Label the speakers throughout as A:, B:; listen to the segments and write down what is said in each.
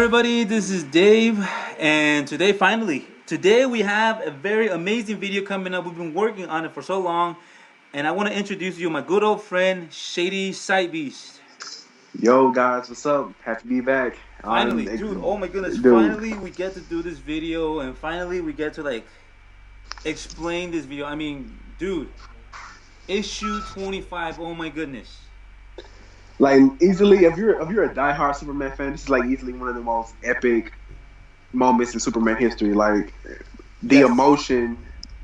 A: everybody, this is Dave, and today we have a very amazing video coming up. We've been working on it for so long, and I want to introduce you my good old friend, Shady Sight Beast.
B: Yo guys, what's up? Happy to be back.
A: Finally, dude, oh my goodness,
B: Dude,
A: finally we get to do this video, and finally we get to explain this video. I mean, dude, issue 25, oh my goodness.
B: like easily, if you're a diehard Superman fan, this is like easily one of the most epic moments in Superman history. Like the
A: Yes.
B: emotion,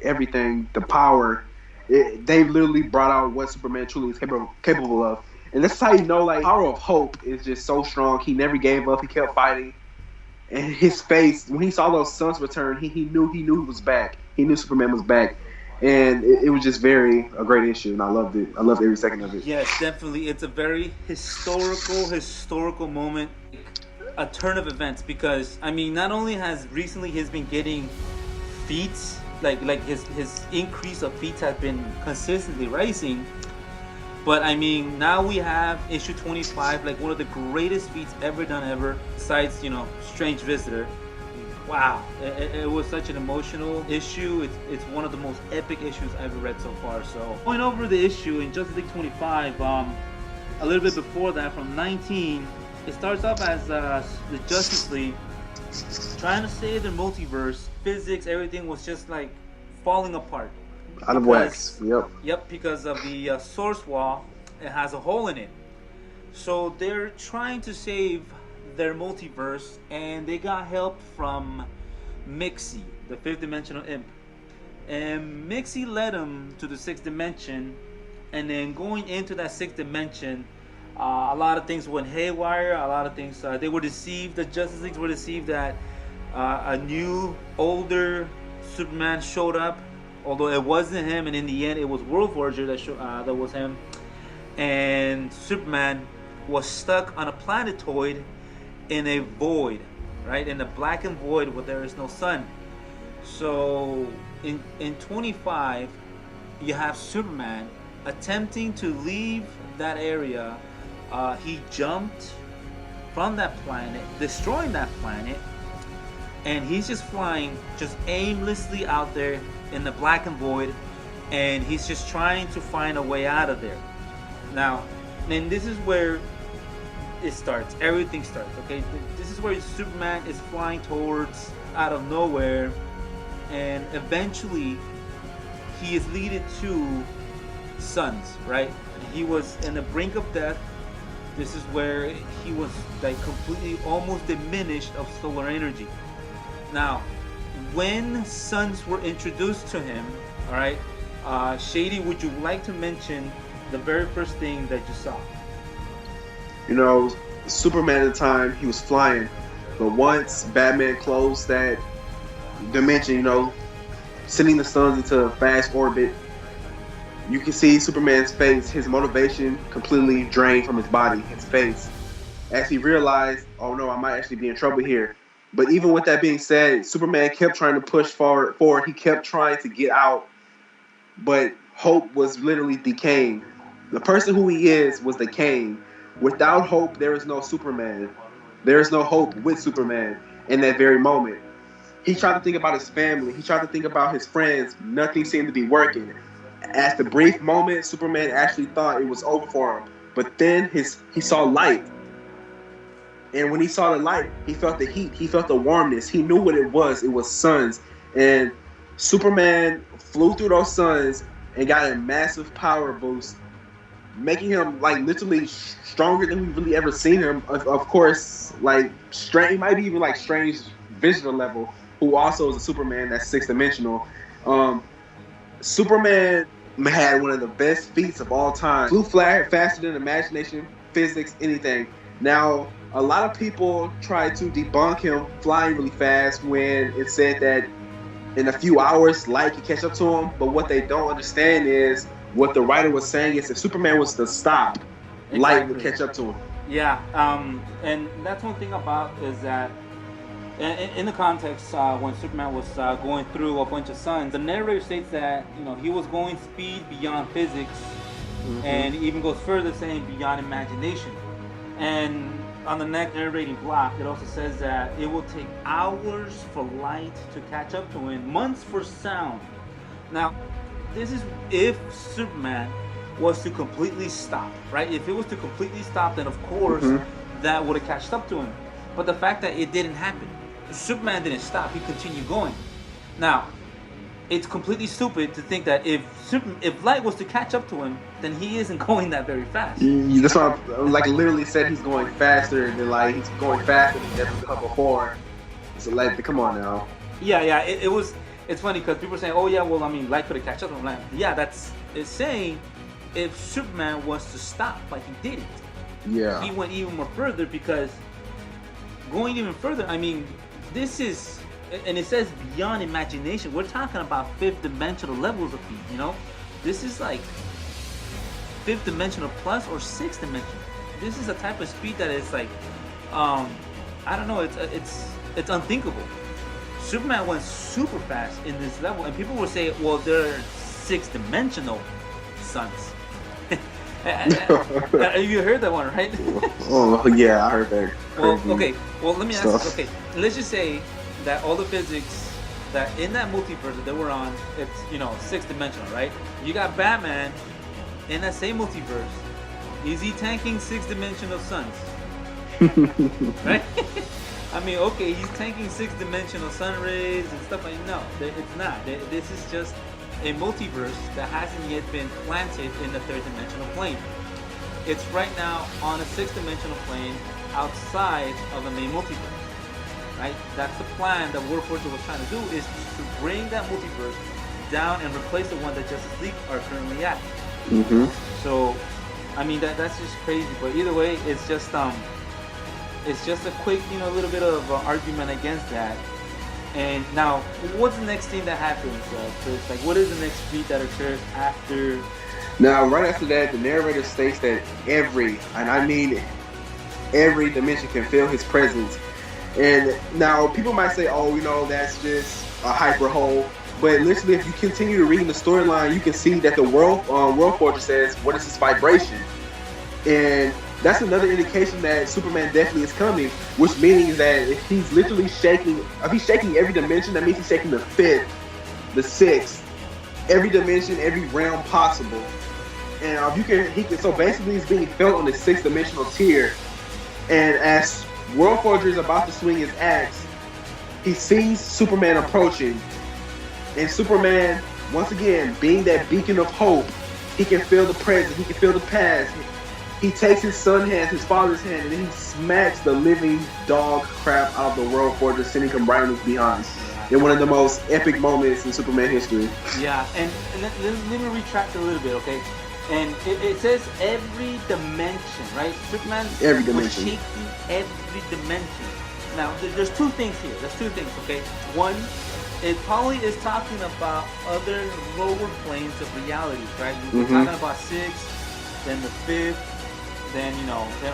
B: everything, the power. They've literally brought out what Superman truly is capable of, and that's how you know, like, power of hope is just so strong. He never gave up. He kept fighting, and his face when he saw those suns return, he knew he was back. He knew Superman was back. And it was just a great issue, and I loved it. I loved every second of it.
A: Yes, definitely. It's a very historical moment, a turn of events. Because I mean, not only has recently he's been getting feats, like his increase of feats has been consistently rising, but I mean now we have issue 25, like one of the greatest feats ever done ever, besides Strange Visitor. Wow, it was such an emotional issue. It's one of the most epic issues I've ever read so far. So going over the issue in Justice League 25, a little bit before that, from 19, it starts off as the Justice League trying to save their multiverse. Physics, everything was just like falling apart.
B: Out of wax. Yep.
A: Yep, because of the source wall, it has a hole in it. So they're trying to save their multiverse, and they got help from Mixie, the fifth dimensional imp. And Mixie led them to the sixth dimension, and then going into that sixth dimension, a lot of things went haywire. A lot of things they were deceived. The Justice League were deceived that a new, older Superman showed up, although it wasn't him. And in the end, it was World Forger that was him. And Superman was stuck on a planetoid in a void, right? In a blackened void where there is no sun. So in 25, you have Superman attempting to leave that area. He jumped from that planet, destroying that planet, and he's just flying just aimlessly out there in the blackened void, and he's just trying to find a way out of there. Now, and this is where it starts. Everything starts. Okay, this is where Superman is flying towards out of nowhere, and eventually he is leading to suns. Right, he was in the brink of death. This is where he was like completely, almost diminished of solar energy. Now, when suns were introduced to him, all right, Shady, would you like to mention the very first thing that you saw?
B: You know, Superman at the time, he was flying. But once Batman closed that dimension, sending the suns into a fast orbit, you can see Superman's face, his motivation completely drained from his body, his face. As he realized, oh no, I might actually be in trouble here. But even with that being said, Superman kept trying to push forward. He kept trying to get out. But hope was literally decaying. The person who he is was decaying. Without hope, there is no Superman. There is no hope with Superman in that very moment. He tried to think about his family. He tried to think about his friends. Nothing seemed to be working. At the brief moment, Superman actually thought it was over for him. But then he saw light. And when he saw the light, he felt the heat. He felt the warmness. He knew what it was. It was suns. And Superman flew through those suns and got a massive power boost, making him like literally stronger than we've really ever seen him. Of course, like strange, might be even like Strange Visitor level, who also is a Superman that's sixth dimensional. Superman had one of the best feats of all time. Flew faster than imagination, physics, anything. Now, a lot of people try to debunk him flying really fast when it said that in a few hours light can catch up to him. But what they don't understand is what the writer was saying is if Superman was to stop, light would catch up to him.
A: Yeah, and that's one thing about is that in the context when Superman was going through a bunch of suns, the narrator states that he was going speed beyond physics, and even goes further saying beyond imagination. And on the next narrating block, it also says that it will take hours for light to catch up to him, months for sound. Now, this is if Superman was to completely stop, right? If it was to completely stop, then of course that would have catched up to him. But the fact that it didn't happen, Superman didn't stop; he continued going. Now, it's completely stupid to think that if light was to catch up to him, then he isn't going that very fast.
B: That's why I'm like literally said he's going faster than like he's going faster than he ever before. So like, come on now.
A: Yeah. It's funny because people are saying, "Oh yeah, well, I mean, light could have catch up." I'm like, yeah, it's saying if Superman was to stop, but he didn't.
B: Yeah.
A: He went even more further because going even further. I mean, this is. And it says beyond imagination. We're talking about fifth dimensional levels of feat, you know? This is like fifth dimensional plus or sixth dimensional. This is a type of speed that is like, I don't know, it's unthinkable. Superman went super fast in this level, and people will say, well, they're sixth dimensional suns. You heard that one, right?
B: Oh yeah, I heard that.
A: Well, okay. Well, let me ask you. Okay, let's just say that all the physics that in that multiverse that they were on, it's sixth dimensional, right? You got Batman in that same multiverse. Is he tanking sixth dimensional suns? Right? I mean, okay, he's tanking sixth dimensional sun rays and stuff like that. No, it's not. This is just a multiverse that hasn't yet been planted in the third dimensional plane. It's right now on a sixth dimensional plane outside of the main multiverse. Right? That's the plan that World Forger was trying to do, is to bring that multiverse down and replace the one that Justice League are currently at. So, I mean that's just crazy. But either way, it's just a quick little bit of argument against that. And now, what's the next thing that happens, Chris? Like, what is the next feat that occurs after?
B: Now, right after that, the narrator states that every dimension can feel his presence. And now people might say, oh, that's just a hyper hole. But literally, if you continue to read the storyline, you can see that the World Forger says, what is this vibration? And that's another indication that Superman definitely is coming, which means that if he's literally shaking every dimension, that means he's shaking the fifth, the sixth, every dimension, every realm possible. And so basically it's being felt on the sixth dimensional tier. And as World Forger is about to swing his axe, he sees Superman approaching. And Superman, once again, being that beacon of hope, he can feel the present, he can feel the past. He takes his son's hand, his father's hand, and then he smacks the living dog crap out of the World Forger, sending him right behind. In one of the most epic moments in Superman history.
A: Yeah, and let me retract a little bit, okay? And it says every dimension, right? Superman was shaking every dimension. Now, there's two things here. There's two things, okay? One, it probably is talking about other lower planes of reality, right? We're talking about sixth, then the fifth, then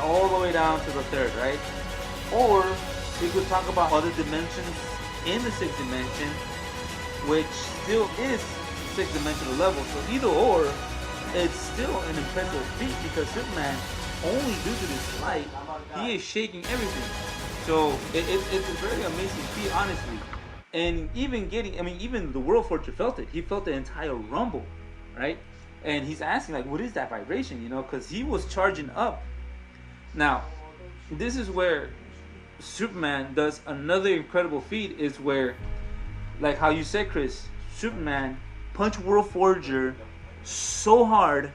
A: all the way down to the third, right? Or we could talk about other dimensions in the sixth dimension, which still is sixth dimensional level. So either or, it's still an impressive feat because Superman, only due to this light, he is shaking everything. So it's a very amazing feat, honestly. And even the World Forger felt it. He felt the entire rumble, right? And he's asking, like, what is that vibration? Because he was charging up. Now, this is where Superman does another incredible feat, is where, like how you said, Chris, Superman punched World Forger so hard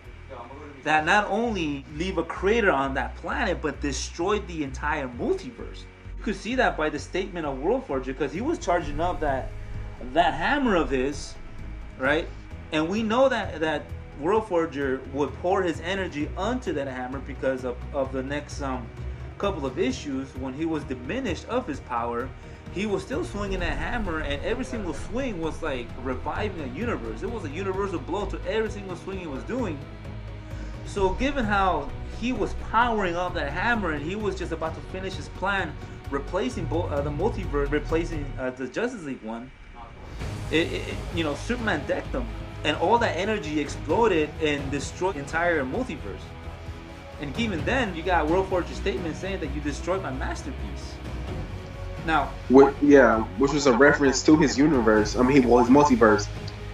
A: that not only leave a crater on that planet, but destroyed the entire multiverse. You could see that by the statement of World Forger, because he was charging up that hammer of his, right? And we know that World Forger would pour his energy onto that hammer because of the next couple of issues. When he was diminished of his power, he was still swinging that hammer, and every single swing was like reviving a universe. It was a universal blow to every single swing he was doing. So given how he was powering up that hammer, and he was just about to finish his plan, replacing the multiverse, replacing the Justice League one, Superman decked him, and all that energy exploded and destroyed the entire multiverse. And even then, you got World Forge's statement saying that you destroyed my masterpiece. Now,
B: which was a reference to his universe. I mean, his multiverse.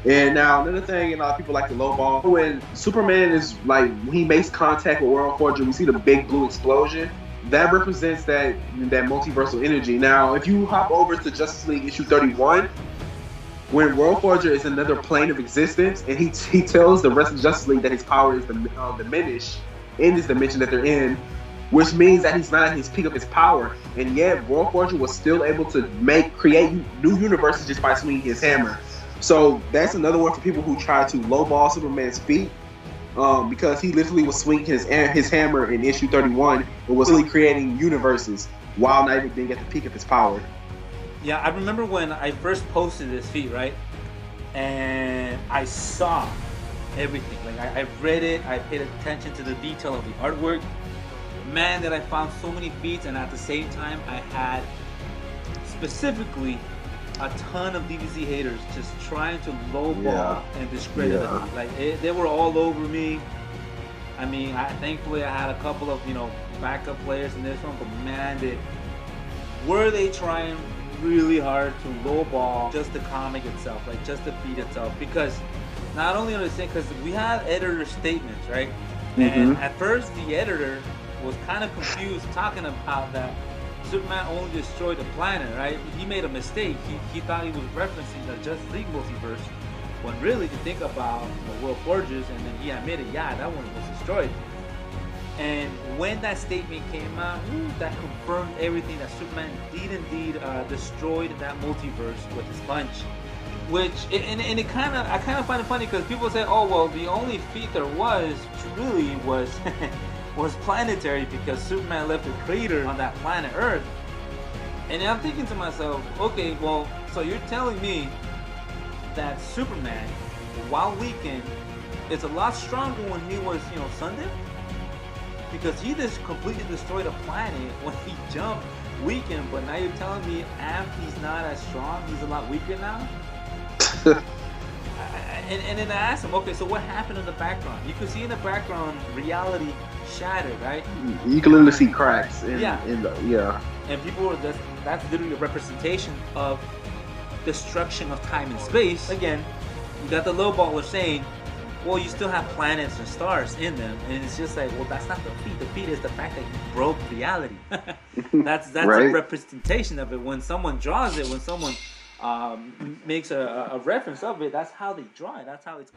B: And now another thing, and a lot of people like to lowball when Superman is like when he makes contact with World Forger, we see the big blue explosion. That represents that multiversal energy. Now, if you hop over to Justice League issue 31, when World Forger is another plane of existence, and he tells the rest of Justice League that his power is diminished in this dimension that they're in, which means that he's not at his peak of his power, and yet World Forger was still able to create new universes just by swinging his hammer. So that's another one for people who try to lowball Superman's feat, because he literally was swinging his hammer in issue 31 and was really creating universes while not even being at the peak of his power.
A: Yeah, I remember when I first posted this feat, right? And I saw everything. Like I read it, I paid attention to the detail of the artwork. Man, that I found so many feats, and at the same time, I had specifically a ton of DBZ haters just trying to lowball and discredit it. Like they were all over me. I mean, thankfully I had a couple of backup players in this one, but man, they trying really hard to lowball just the comic itself, like just the feat itself, because not only understand, because we had editor statements, right? And at first the editor was kind of confused, talking about that Superman only destroyed the planet, right? He made a mistake. He thought he was referencing the Justice League multiverse, when really, if you think about World Forges, and then he admitted, yeah, that one was destroyed. And when that statement came out, that confirmed everything, that Superman did indeed destroyed that multiverse with his punch. Which, I kind of find it funny, because people say, oh, well, the only feat there was really was was planetary, because Superman left a crater on that planet Earth. And I'm thinking to myself, okay, well, so you're telling me that Superman, while weakened, is a lot stronger when he was, Sunday? Because he just completely destroyed a planet when he jumped, weakened, but now you're telling me after he's not as strong, he's a lot weaker now? And then I asked him, okay, so what happened in the background? You could see in the background reality shattered, right?
B: You can literally see cracks. And
A: people were that's literally a representation of destruction of time and space. Again, you got the lowballer saying, well, you still have planets and stars in them, and it's just like, well, that's not the feat. The feat is the fact that you broke reality. That's right. A representation of it. When someone draws it, when someone makes a reference of it, that's how they draw it. That's how it's